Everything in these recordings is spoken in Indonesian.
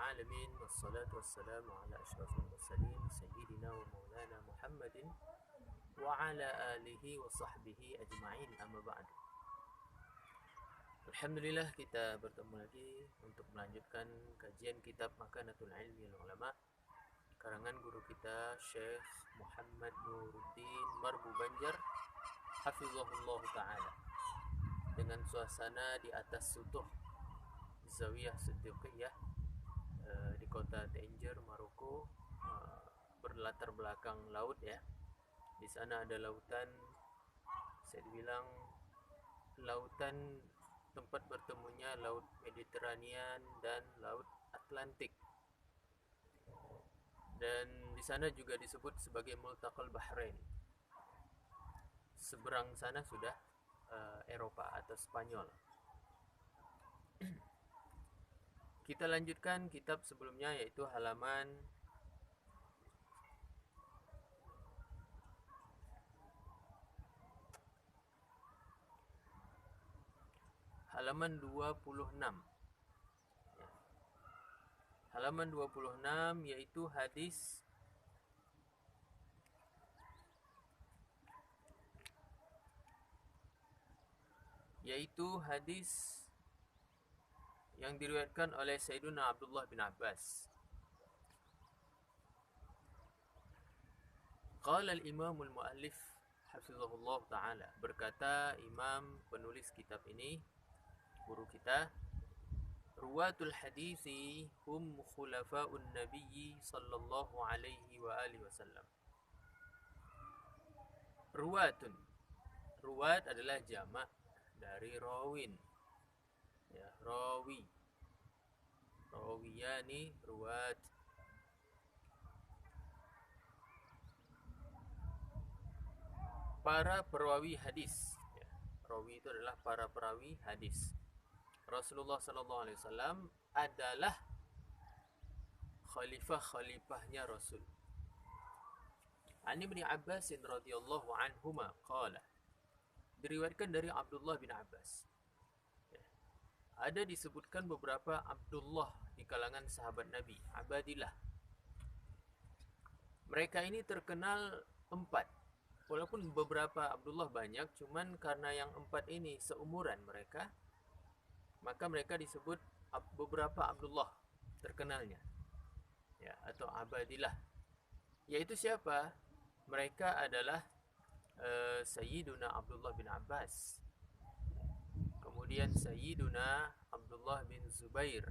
العالمين والصلاة والسلام على أشرف المرسلين سيدنا ومولانا محمد وعلى آله وصحبه أجمعين أما بعد. Alhamdulillah kita bertemu lagi untuk melanjutkan kajian kitab Makanatul Ilmi Ulama karangan guru kita Syekh Muhammad Nuruddin Marbu Banjar hafizahullah ta'ala, dengan suasana di atas sutuh Zawiyah Siddiqiyah di kota Tanger, Maroko, berlatar belakang laut ya. Di sana ada lautan, saya bilang lautan tempat bertemunya laut Mediterranean dan laut Atlantik. Dan di sana juga disebut sebagai Multaqal Bahrain. Seberang sana sudah Eropa atau Spanyol. Kita lanjutkan kitab sebelumnya, yaitu halaman 26. Halaman 26 yaitu hadis yang diriwayatkan oleh Sayyiduna Abdullah bin Abbas. Qala al-Imam al-Muallif hafizahullah ta'ala, berkata imam penulis kitab ini, guru kita, ruwatul hadisi hum khulafa'un nabiyyi sallallahu alaihi wa alihi wasallam. Ruwatun, ruwat adalah jamak dari rawin ya, rawi, rawiyani, ruwat. Para perawi hadis ya. Rawi itu adalah para perawi hadis. Rasulullah sallallahu alaihi wasallam adalah khalifahnya Rasul. An Ibnu Abbas radhiyallahu anhuma qala, diriwayatkan dari Abdullah bin Abbas. Ada disebutkan beberapa Abdullah di kalangan sahabat Nabi, Abadillah. Mereka ini terkenal 4. Walaupun beberapa Abdullah banyak, cuman karena yang 4 ini seumuran mereka, maka mereka disebut beberapa Abdullah terkenalnya ya, atau Abadillah. Yaitu siapa? Mereka adalah Sayyiduna Abdullah bin Abbas, kemudian Sayyiduna Abdullah bin Zubair,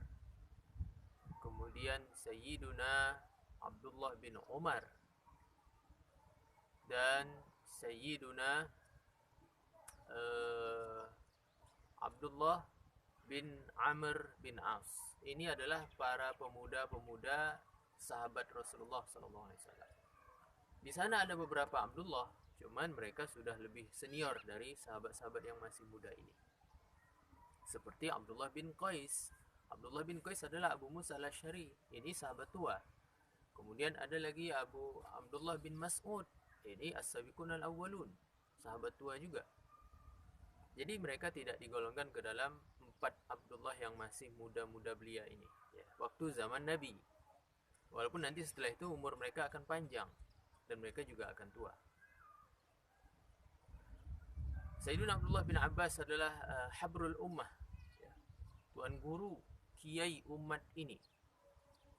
kemudian Sayyiduna Abdullah bin Umar, dan Sayyiduna Abdullah bin Amr bin As. Ini adalah para pemuda-pemuda sahabat Rasulullah SAW. Di sana ada beberapa Abdullah, cuman mereka sudah lebih senior dari sahabat-sahabat yang masih muda ini. Seperti Abdullah bin Qais. Abdullah bin Qais adalah Abu Musa al-Asy'ari. Ini sahabat tua. Kemudian ada lagi Abdullah bin Mas'ud. Ini as-sabiqun al-awwalun, sahabat tua juga. Jadi mereka tidak digolongkan ke dalam 4 Abdullah yang masih muda-muda belia ini ya, waktu zaman Nabi. Walaupun nanti setelah itu umur mereka akan panjang dan mereka juga akan tua. Sayyidina Abdullah bin Abbas adalah habrul ummah ya, tuan guru, kiai umat ini.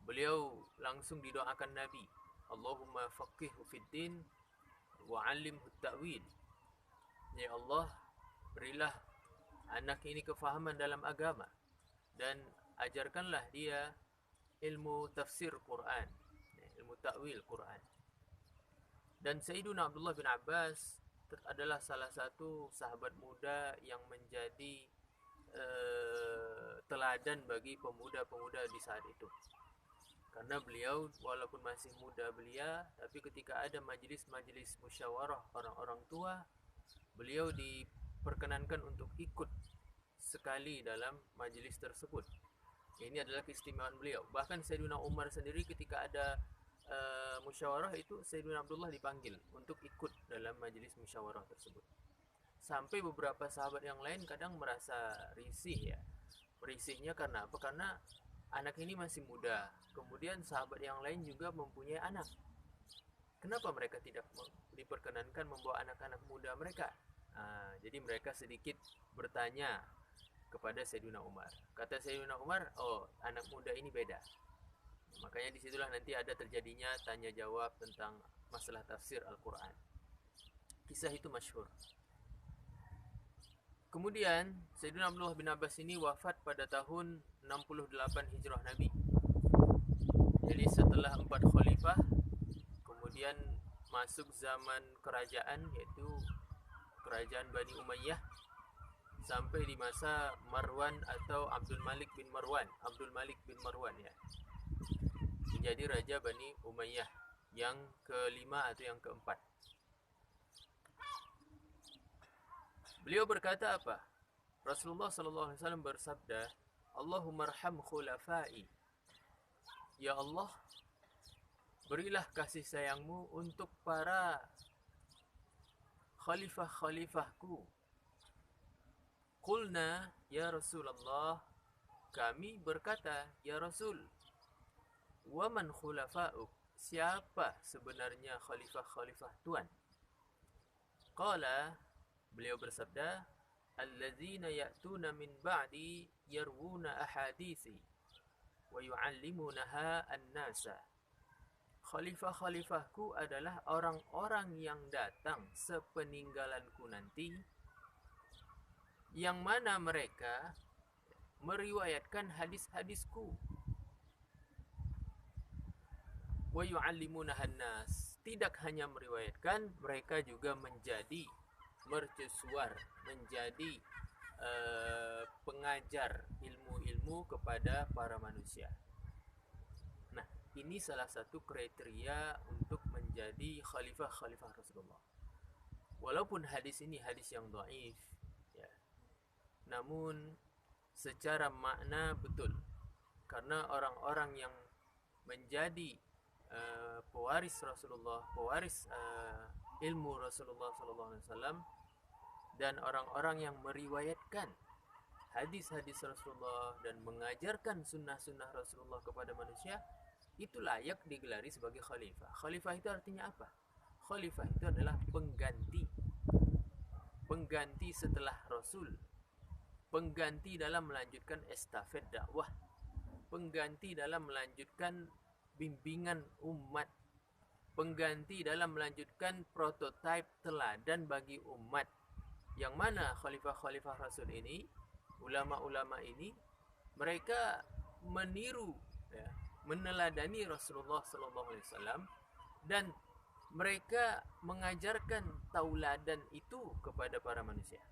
Beliau langsung didoakan Nabi, Allahumma faqihhu fid din wa 'allimhu at-ta'wil. Ya Allah, berilah anak ini kefahaman dalam agama dan ajarkanlah dia ilmu tafsir Quran, ilmu ta'wil Quran. Dan Sayyiduna Abdullah bin Abbas adalah salah satu sahabat muda yang menjadi teladan bagi pemuda-pemuda di saat itu. Karena beliau walaupun masih muda belia, tapi ketika ada majelis-majelis musyawarah orang-orang tua, beliau diperkenankan untuk ikut sekali dalam majelis tersebut. Ini adalah keistimewaan beliau. Bahkan Sayyidina Umar sendiri ketika ada musyawarah itu, Sayyidina Abdullah dipanggil untuk ikut dalam majelis musyawarah tersebut. Sampai beberapa sahabat yang lain kadang merasa risih ya. Risihnya karena apa? Karena anak ini masih muda, kemudian sahabat yang lain juga mempunyai anak. Kenapa mereka tidak diperkenankan membawa anak-anak muda mereka? Jadi mereka sedikit bertanya kepada Sayyidina Umar. Kata Sayyidina Umar, oh anak muda ini beda. Makanya disitulah nanti ada terjadinya tanya jawab tentang masalah tafsir Al-Quran. Kisah itu masyhur. Kemudian Sayyidina Abdullah bin Abbas ini wafat pada tahun 68 Hijrah Nabi. Jadi setelah 4 khalifah, kemudian masuk zaman kerajaan, yaitu kerajaan Bani Umayyah, sampai di masa Marwan atau Abdul Malik bin Marwan ya, menjadi raja Bani Umayyah yang kelima atau yang keempat. Beliau berkata apa? Rasulullah SAW bersabda, Allahumma arham khulafai. Ya Allah, berilah kasih sayangmu untuk para khalifah-khalifahku. Qulna ya Rasulullah, kami berkata, ya Rasul, wa man khulafa'uk, siapa sebenarnya khalifah-khalifah Tuhan? Qala, beliau bersabda, allazina ya'tuna min ba'di yarwuna ahadisi wa yu'allimunaha an-nasa. Khalifah-khalifahku adalah orang-orang yang datang sepeninggalanku nanti, yang mana mereka meriwayatkan hadis-hadisku. Wa yu'allimunaha an-nas. Tidak hanya meriwayatkan, mereka juga menjadi mercusuar, menjadi pengajar ilmu-ilmu kepada para manusia. Nah, ini salah satu kriteria untuk menjadi khalifah-khalifah Rasulullah. Walaupun hadis ini hadis yang dhaif, ya, namun secara makna betul, karena orang-orang yang menjadi pewaris Rasulullah, pewaris ilmu Rasulullah SAW, dan orang-orang yang meriwayatkan hadis-hadis Rasulullah dan mengajarkan sunnah-sunnah Rasulullah kepada manusia, itu layak digelari sebagai khalifah. Khalifah itu artinya apa? Khalifah itu adalah pengganti setelah Rasul, pengganti dalam melanjutkan estafet dakwah, pengganti dalam melanjutkan bimbingan umat, pengganti dalam melanjutkan prototipe teladan bagi umat. Yang mana khalifah-khalifah Rasul ini, ulama-ulama ini, mereka meniru, ya, meneladani Rasulullah SAW, dan mereka mengajarkan tauladan itu kepada para manusia.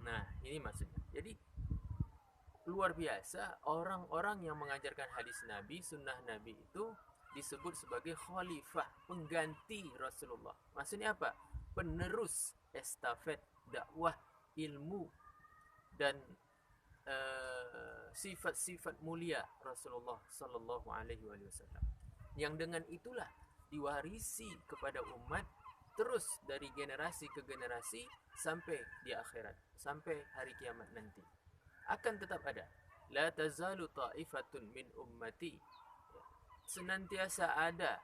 Nah, ini maksudnya. Jadi luar biasa, orang-orang yang mengajarkan hadis Nabi, sunnah Nabi itu disebut sebagai khalifah, pengganti Rasulullah. Maksudnya apa? Penerus estafet dakwah ilmu dan sifat-sifat mulia Rasulullah sallallahu alaihi wasallam. Yang dengan itulah diwarisi kepada umat terus dari generasi ke generasi sampai di akhirat, sampai hari kiamat nanti. Akan tetap ada. La tazalu ta'ifatun min ummati. Senantiasa ada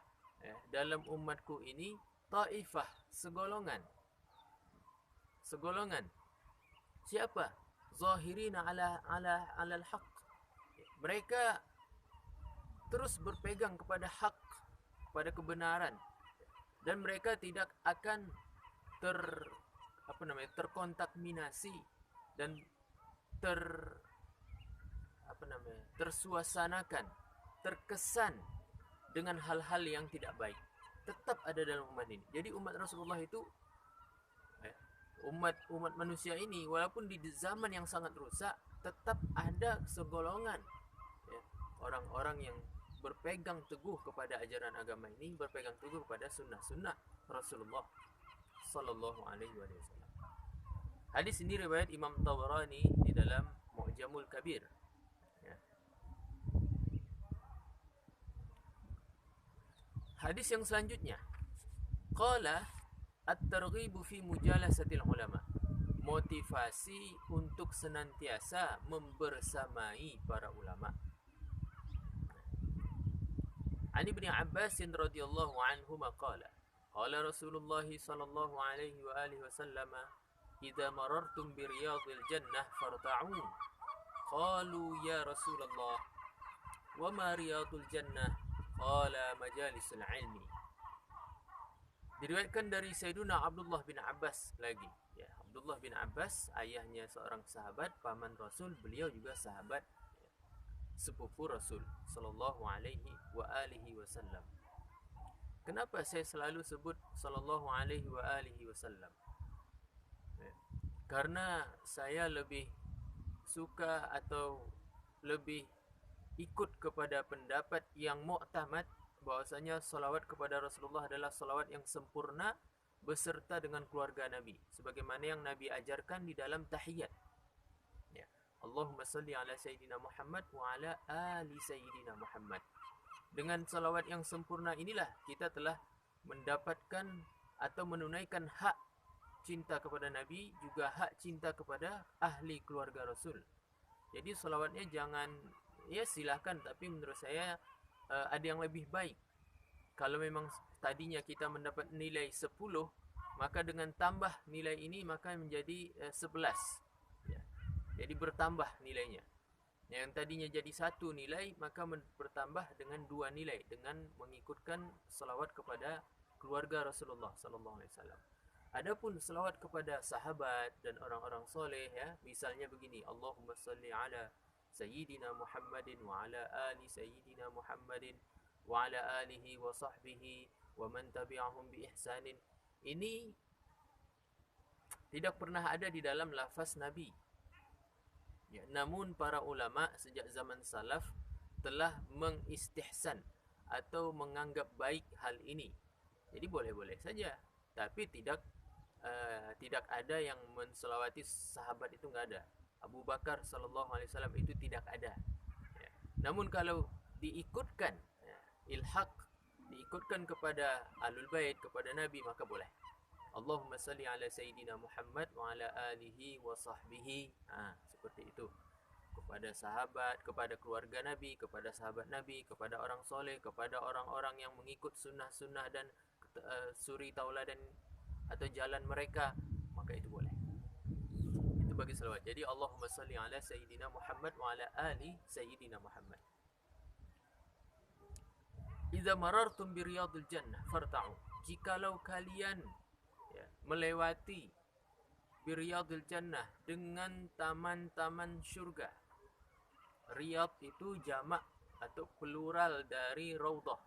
dalam umatku ini ta'ifah, segolongan. Siapa? Zahirina ala al-haq. Mereka terus berpegang kepada hak, pada kebenaran, dan mereka tidak akan terkontaminasi dan tersuasanakan, terkesan dengan hal-hal yang tidak baik. Tetap ada dalam umat ini. Jadi umat Rasulullah itu, umat manusia ini, walaupun di zaman yang sangat rusak, tetap ada segolongan, ya, orang-orang yang berpegang teguh kepada ajaran agama ini, berpegang teguh kepada sunnah-sunnah Rasulullah sallallahu alaihi wasallam. Hadis ini riwayat Imam Tabarani di dalam Mu'jamul Kabir. Ya. Hadis yang selanjutnya, qala at-targhibu fi mujalasatil ulama. Motivasi untuk senantiasa membersamai para ulama. An Ibnu Abbas radhiyallahu anhu qala qala Rasulullah sallallahu alaihi wa alihi wasallam idza marartum bi riyadil jannah farta'u qalu ya Rasulullah wa ma riyadul jannah qala majalisul ilmi. Diriwayatkan dari Sayyiduna Abdullah bin Abbas lagi. Ya, Abdullah bin Abbas ayahnya seorang sahabat, paman Rasul, beliau juga sahabat sepupu Rasul sallallahu alaihi wa alihi wasallam. Kenapa saya selalu sebut sallallahu alaihi wa alihi wasallam? Karena saya lebih suka atau lebih ikut kepada pendapat yang mu'tamad bahwasanya salawat kepada Rasulullah adalah salawat yang sempurna beserta dengan keluarga Nabi, sebagaimana yang Nabi ajarkan di dalam tahiyat. Ya. Allahumma salli ala Sayyidina Muhammad wa ala ali Sayyidina Muhammad. Dengan salawat yang sempurna inilah kita telah mendapatkan atau menunaikan hak cinta kepada Nabi, juga hak cinta kepada ahli keluarga Rasul. Jadi salawatnya jangan, ya silahkan, tapi menurut saya ada yang lebih baik. Kalau memang tadinya kita mendapat nilai 10, maka dengan tambah nilai ini maka menjadi 11. Ya. Jadi bertambah nilainya. Yang tadinya jadi 1 nilai, maka bertambah dengan 2 nilai dengan mengikutkan salawat kepada keluarga Rasulullah sallallahu alaihi wasallam. Adapun salawat kepada sahabat dan orang-orang soleh, ya, misalnya begini, Allahumma salli ala Sayyidina Muhammadin wa ala ali Sayyidina Muhammadin wa ala alihi wa sahbihi wa man tabi'ahum bi ihsanin. Ini tidak pernah ada di dalam lafaz Nabi. Ya, namun para ulama sejak zaman salaf telah mengistihsan atau menganggap baik hal ini. Jadi boleh-boleh saja, tapi tidak ada yang menselawati sahabat, itu enggak ada. Abu Bakar sallallahu alaihi wasallam itu tidak ada. Ya. Namun kalau diikutkan, ya, ilhaq, diikutkan kepada Ahlul Bait, kepada Nabi, maka boleh. Allahumma salli ala Sayyidina Muhammad wa ala alihi wa sahbihi. Seperti itu. Kepada sahabat, kepada keluarga Nabi, kepada sahabat Nabi, kepada orang soleh, kepada orang-orang yang mengikut sunnah-sunnah dan suri tauladan atau jalan mereka, maka itu boleh. Itu bagi salawat. Jadi Allahumma salli ala Sayyidina Muhammad wa ala ali Sayyidina Muhammad. Idza marartum bi riyadil jannah farta'u. Jikalau kalian, ya, melewati bi riyadil jannah, dengan taman-taman syurga. Riyad itu jamak atau plural dari raudhah.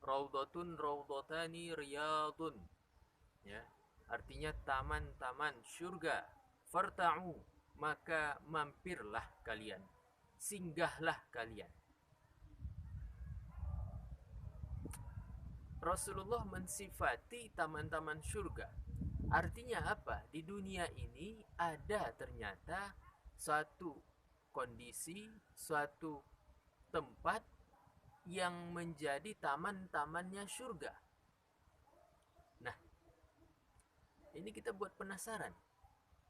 Raudhatun, raudhatani, riyadun. Ya, artinya taman-taman syurga. Farta'u, maka mampirlah kalian, singgahlah kalian. Rasulullah mensifati taman-taman syurga. Artinya apa? Di dunia ini ada ternyata suatu kondisi, suatu tempat yang menjadi taman-tamannya syurga. Nah, ini kita buat penasaran.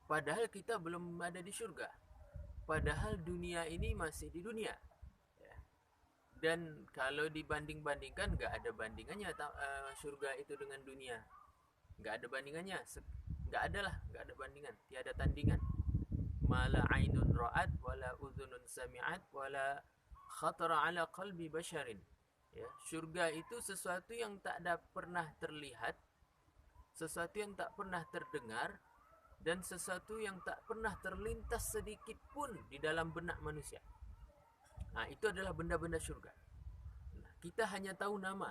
Padahal kita belum ada di surga. Padahal dunia ini masih di dunia. Ya. Dan kalau dibanding-bandingkan, nggak ada bandingannya surga itu dengan dunia. Nggak ada bandingannya. Nggak ada bandingan. Tiada tandingan. Mala ainun ra'at, wala udhunun sami'at, wala khatara ala qalbi basharin. Ya. Surga itu sesuatu yang tak pernah terlihat, sesuatu yang tak pernah terdengar, dan sesuatu yang tak pernah terlintas sedikit pun di dalam benak manusia. Nah, itu adalah benda-benda surga. Nah, kita hanya tahu nama,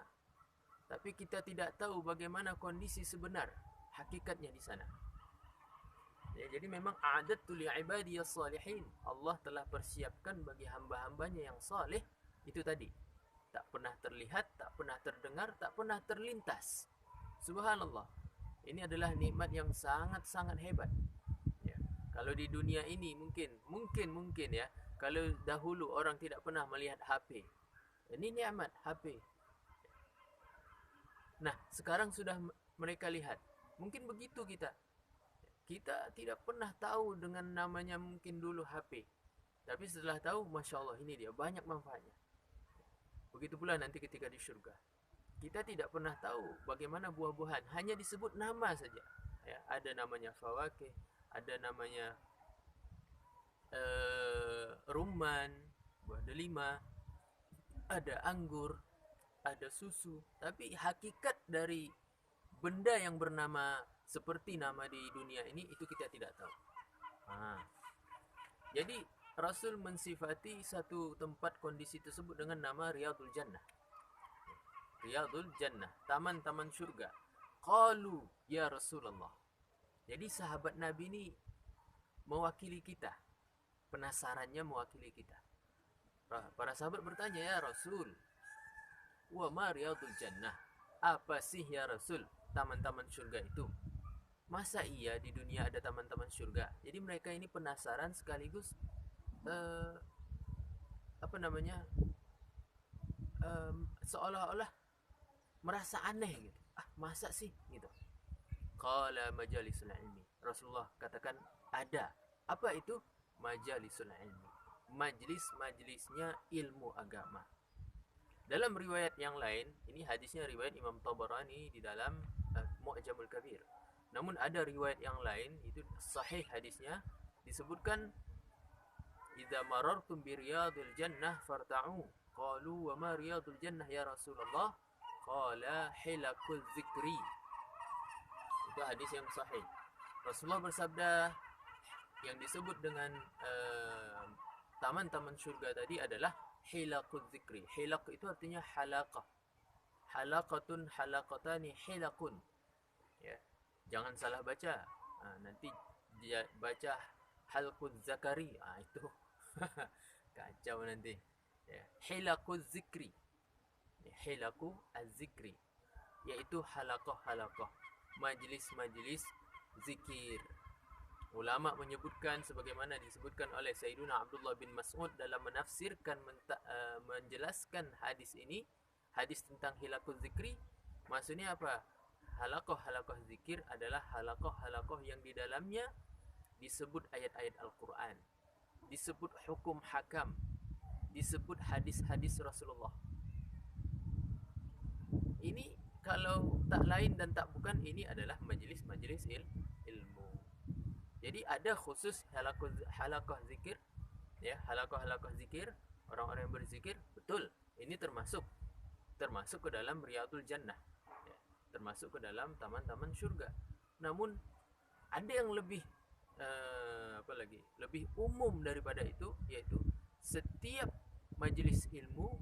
tapi kita tidak tahu bagaimana kondisi sebenar, hakikatnya di sana. Ya, jadi memang a'adatu li'ibadiyas salihin. Allah telah persiapkan bagi hamba-hambanya yang saleh itu tadi. Tak pernah terlihat, tak pernah terdengar, tak pernah terlintas. Subhanallah. Ini adalah nikmat yang sangat-sangat hebat. Ya. Kalau di dunia ini mungkin ya, kalau dahulu orang tidak pernah melihat HP. Ini nikmat HP. Nah, sekarang sudah mereka lihat. Mungkin begitu kita. Kita tidak pernah tahu dengan namanya mungkin dulu HP. Tapi setelah tahu, Masya Allah, ini dia, banyak manfaatnya. Begitu pula nanti ketika di surga. Kita tidak pernah tahu bagaimana buah-buahan, hanya disebut nama saja. Ya, ada namanya fawakih, ada namanya rumman, buah delima, ada anggur, ada susu. Tapi hakikat dari benda yang bernama seperti nama di dunia ini itu kita tidak tahu. Jadi Rasul mensifati satu tempat kondisi tersebut dengan nama Riyadul Jannah. Riyadul Jannah, taman-taman surga. Qalu ya Rasulullah. Jadi sahabat Nabi ini mewakili kita. Penasarannya mewakili kita. Para sahabat bertanya, ya Rasul, wa ma Riyadul Jannah? Apa sih ya Rasul taman-taman surga itu? Masa iya di dunia ada taman-taman surga? Jadi mereka ini penasaran sekaligus seolah-olah merasa aneh gitu. Masa sih gitu. Qala majalisul ilmi. Rasulullah katakan ada. Apa itu? Majalisul ilmi. Majlis-majlisnya ilmu agama. Dalam riwayat yang lain, ini hadisnya riwayat Imam Tabarani di dalam Mu'jamul Kabir. Namun ada riwayat yang lain, itu sahih hadisnya, disebutkan idza marartum bi riyadil jannah farta'u. Qalu wa ma riyadul jannah ya Rasulullah? Qala hilakul zikri. Itu hadis yang sahih. Rasulullah bersabda, yang disebut dengan taman-taman surga tadi adalah hilakul zikri. Hilak itu artinya halaqah. Halaqatun halaqatani hilakun. Ya. Jangan salah baca. Nanti dia baca halquz zakari. Itu kacau nanti. Ya. Hilakul zikri. Hilaku az-zikri, yaitu halaqah-halaqah, majlis-majlis zikir. Ulama menyebutkan sebagaimana disebutkan oleh Sayyiduna Abdullah bin Mas'ud dalam menafsirkan menjelaskan hadis ini, hadis tentang hilakul zikri, maksudnya apa? Halaqah-halaqah zikir adalah halaqah-halaqah yang di dalamnya disebut ayat-ayat Al-Quran, disebut hukum hakam, disebut hadis-hadis Rasulullah. Ini kalau tak lain dan tak bukan, ini adalah majelis-majelis ilmu. Jadi ada khusus halaqah zikir, ya, halaqah zikir, orang-orang yang berzikir, betul. Ini termasuk ke dalam Riyadul Jannah, ya, termasuk ke dalam taman-taman surga. Namun ada yang lebih lebih umum daripada itu, yaitu setiap majelis ilmu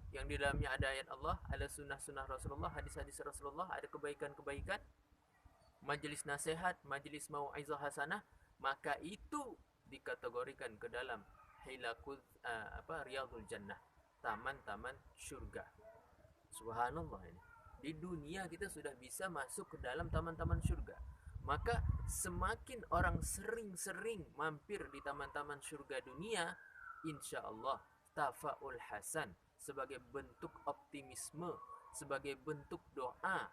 yang di dalamnya ada ayat Allah, ada sunnah-sunnah Rasulullah, hadis-hadis Rasulullah, ada kebaikan-kebaikan, majelis nasihat, majelis mau'izah hasanah, maka itu dikategorikan ke dalam Riyadul Jannah, taman-taman surga. Subhanallah, ini di dunia kita sudah bisa masuk ke dalam taman-taman surga. Maka semakin orang sering-sering mampir di taman-taman surga dunia, insya Allah tafa'ul hasan, sebagai bentuk optimisme, sebagai bentuk doa,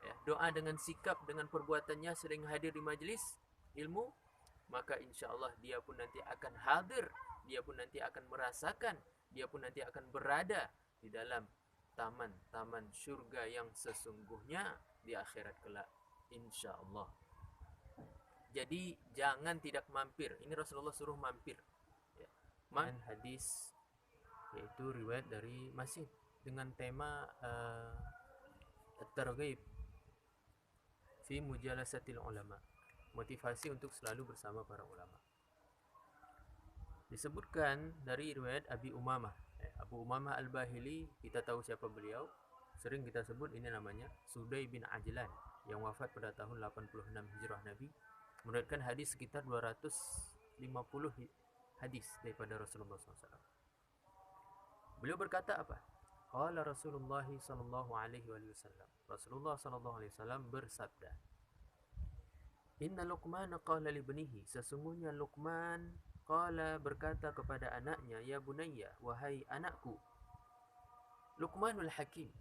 ya, doa dengan sikap, dengan perbuatannya sering hadir di majelis ilmu, maka insya Allah dia pun nanti akan hadir, dia pun nanti akan merasakan, dia pun nanti akan berada di dalam taman-taman surga yang sesungguhnya di akhirat kelak, insya Allah. Jadi jangan tidak mampir. Ini Rasulullah suruh mampir, ya. Hadis, yaitu riwayat dari masih dengan tema at-targhib fi mujalasatil ulama, motivasi untuk selalu bersama para ulama. Disebutkan dari riwayat Abi Umamah, Abu Umamah Al-Bahili, kita tahu siapa beliau, sering kita sebut, ini namanya Sudai bin Ajlan, yang wafat pada tahun 86 Hijrah Nabi, meriwayatkan hadis sekitar 250 hadis daripada Rasulullah SAW. Beliau berkata apa? Qala Rasulullah sallallahu alaihi wasallam. Rasulullah sallallahu alaihi wasallam bersabda, Inna Luqman qala li ibnihi, sesungguhnya Luqman qala berkata kepada anaknya, ya bunayya, wahai anakku. Luqmanul Hakim,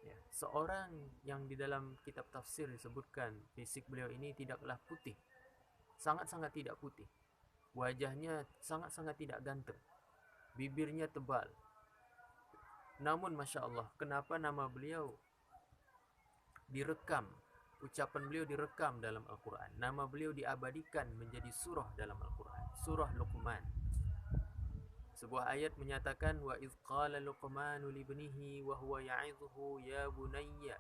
ya, seorang yang di dalam kitab tafsir disebutkan fisik beliau ini tidaklah putih, sangat-sangat tidak putih, wajahnya sangat-sangat tidak ganteng, bibirnya tebal, Namun Masya Allah, kenapa nama beliau direkam, ucapan beliau direkam dalam Al-Quran, nama beliau diabadikan menjadi surah dalam Al-Quran, surah Luqman. Sebuah ayat menyatakan, wa idh qala Luqmanu libnihi wa huwa ya'idhuhu ya bunayya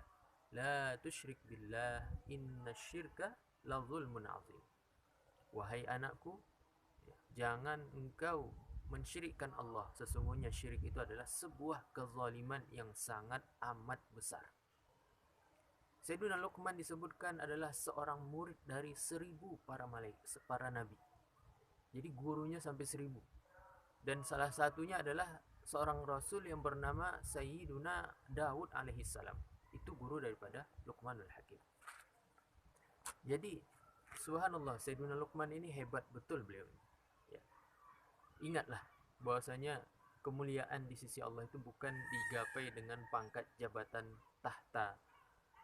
la tusyrik billah inna syirka la zulmun azim. Wahai anakku, jangan engkau mensyirikkan Allah, sesungguhnya syirik itu adalah sebuah kezaliman yang sangat amat besar. Sayyidina Luqman disebutkan adalah seorang murid dari 1000 para malaikat, para nabi. Jadi gurunya sampai 1000. Dan salah satunya adalah seorang rasul yang bernama Sayyiduna Daud alaihissalam. Itu guru daripada Luqmanul Hakim. Jadi subhanallah, Sayyiduna Luqman ini hebat betul beliau. Ya. Ingatlah bahwasanya kemuliaan di sisi Allah itu bukan digapai dengan pangkat jabatan tahta,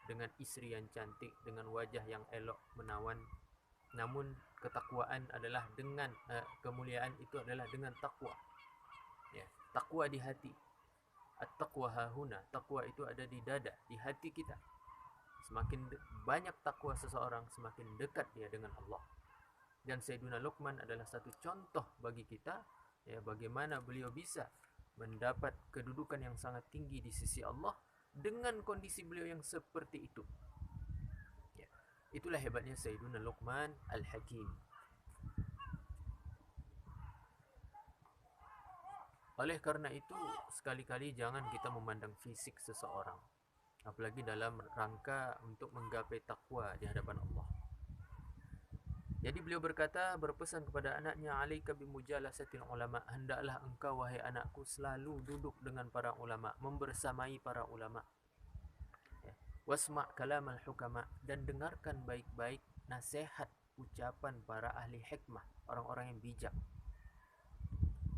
dengan istri yang cantik, dengan wajah yang elok menawan. Namun ketakwaan adalah dengan kemuliaan itu adalah dengan takwa. Ya, takwa di hati. At-taqwa hahuna, takwa itu ada di dada, di hati kita. Semakin banyak takwa seseorang, semakin dekat dia dengan Allah. Dan Sayyiduna Luqman adalah satu contoh bagi kita, ya, bagaimana beliau bisa mendapat kedudukan yang sangat tinggi di sisi Allah dengan kondisi beliau yang seperti itu. Ya, itulah hebatnya Sayyiduna Luqman Al-Hakim. Oleh karena itu, sekali-kali jangan kita memandang fisik seseorang, apalagi dalam rangka untuk menggapai takwa di hadapan Allah. Jadi beliau berkata, berpesan kepada anaknya, alaika bimujalasatil ulama, hendaklah engkau wahai anakku selalu duduk dengan para ulama, membersamai para ulama. Ya. Wasma' kalamal hukama, dan dengarkan baik-baik nasihat ucapan para ahli hikmah, orang-orang yang bijak.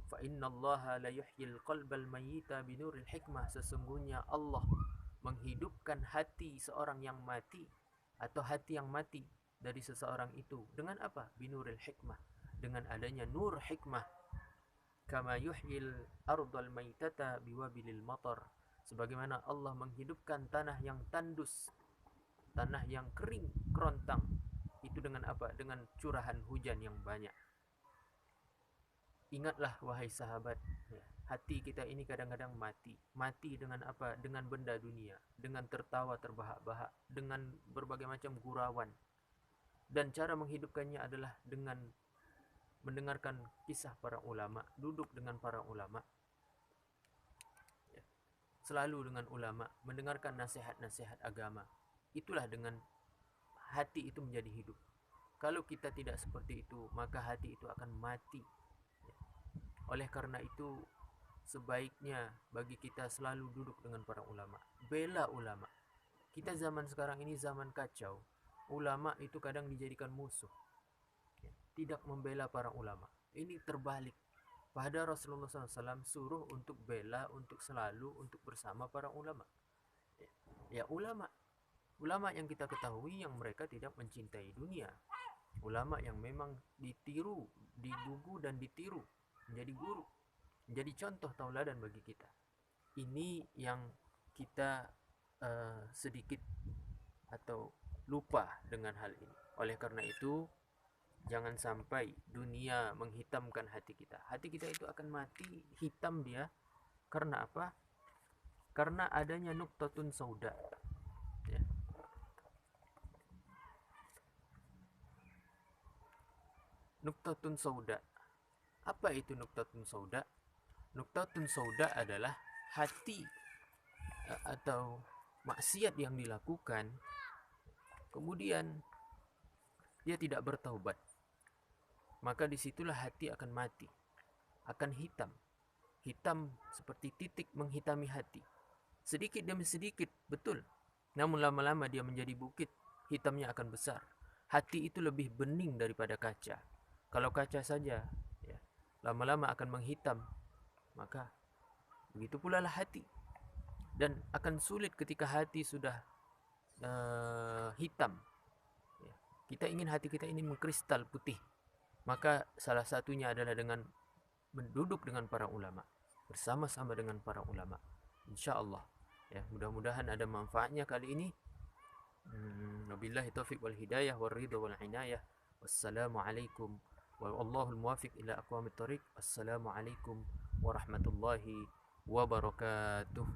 Fa innallaha la yuhyil qalbal mayyita binuril hikmah, sesungguhnya Allah menghidupkan hati seorang yang mati atau hati yang mati dari seseorang itu dengan apa? Binuril hikmah, dengan adanya nur hikmah. Kama yuhyil ardal maitata biwabilil matar, sebagaimana Allah menghidupkan tanah yang tandus, tanah yang kering kerontang, itu dengan apa? Dengan curahan hujan yang banyak. Ingatlah wahai sahabat, ya, hati kita ini kadang-kadang mati. Mati dengan apa? Dengan benda dunia, dengan tertawa terbahak-bahak, dengan berbagai macam gurauan. Dan cara menghidupkannya adalah dengan mendengarkan kisah para ulama, duduk dengan para ulama, ya, selalu dengan ulama, mendengarkan nasihat-nasihat agama. Itulah dengan hati itu menjadi hidup. Kalau kita tidak seperti itu, maka hati itu akan mati. Ya. Oleh karena itu, sebaiknya bagi kita selalu duduk dengan para ulama, bela ulama. Kita zaman sekarang ini zaman kacau. Ulama itu kadang dijadikan musuh, ya, tidak membela para ulama. Ini terbalik. Pada Rasulullah SAW suruh untuk bela, untuk selalu untuk bersama para ulama. Ya, ulama yang kita ketahui yang mereka tidak mencintai dunia, ulama yang memang ditiru, digugu dan ditiru, menjadi guru, menjadi contoh tauladan bagi kita. Ini yang kita sedikit atau lupa dengan hal ini. Oleh karena itu, jangan sampai dunia menghitamkan hati kita. Hati kita itu akan mati, hitam dia. Karena apa? Karena adanya nuqtatun sauda. Ya. Nuqtatun sauda. Apa itu nuqtatun sauda? Nuqtatun sauda adalah hati atau maksiat yang dilakukan, kemudian dia tidak bertaubat, maka disitulah hati akan mati, akan hitam. Hitam seperti titik menghitami hati. Sedikit demi sedikit, betul. Namun lama-lama dia menjadi bukit, hitamnya akan besar. Hati itu lebih bening daripada kaca. Kalau kaca saja, ya, lama-lama akan menghitam, maka begitu pula lah hati. Dan akan sulit ketika hati sudah hitam. Ya. Kita ingin hati kita ini mengkristal putih. Maka salah satunya adalah dengan menduduk dengan para ulama, bersama-sama dengan para ulama. insyaallah. Ya, mudah-mudahan ada manfaatnya kali ini. Wabillahi taufiq wal hidayah wal ridha wal inayah. Wassalamualaikum wallahul muwafiq ila aqwamit thoriq. Assalamualaikum warahmatullahi wabarakatuh.